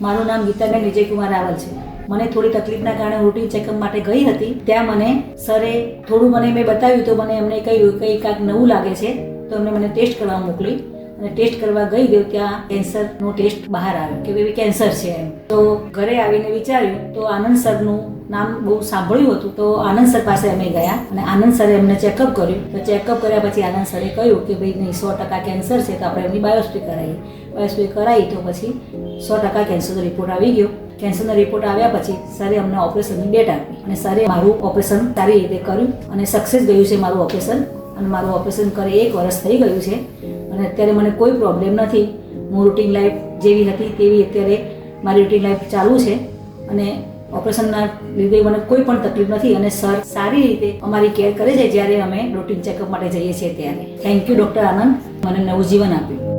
મારું નામ ગીતાબેન વિજયકુમાર રાવલ છે. મને થોડી તકલીફના કારણે રૂટીન ચેકઅપ માટે ગઈ હતી. ત્યાં મને સરે થોડું મેં બતાવ્યું તો મને એમને કહ્યું કંઈ કાંઈક નવું લાગે છે, તો એમણે મને ટેસ્ટ કરવા મોકલી અને ટેસ્ટ કરવા ગઈ ગયો ત્યાં કેન્સરનો ટેસ્ટ બહાર આવ્યો કે ભાઈ કેન્સર છે એમ. તો ઘરે આવીને વિચાર્યું તો આનંદ સરનું નામ બહુ સાંભળ્યું હતું, તો આનંદ સર પાસે અમે ગયા અને આનંદ સરે એમને ચેકઅપ કર્યું. તો ચેકઅપ કર્યા પછી આનંદ સરે કહ્યું કે ભાઈ નહીં 100% કેન્સર છે, તો આપણે એમની બાયોપ્સી કરાવીએ. બાયોપ્સી કરાવી તો પછી 100% કેન્સરનો રિપોર્ટ આવી ગયો. કેન્સરનો રિપોર્ટ આવ્યા પછી સરે અમને ઓપરેશનની ડેટ આપી અને સરે મારું ઓપરેશન સારી રીતે કર્યું અને સક્સેસ ગયું છે મારું ઓપરેશન. અને મારું ઓપરેશન કરે 1 વર્ષ થઈ ગયું છે અને અત્યારે મને કોઈ પ્રોબ્લેમ નથી. હું રૂટીન લાઈફ જેવી હતી તેવી અત્યારે મારી રૂટીન લાઈફ ચાલુ છે અને ઓપરેશનના લીધે મને કોઈ પણ તકલીફ નથી અને સર સારી રીતે અમારી કેર કરે છે જ્યારે અમે રૂટીન ચેકઅપ માટે જઈએ છીએ ત્યારે. થેન્ક યુ ડૉક્ટર આનંદ, મને નવું જીવન આપ્યું.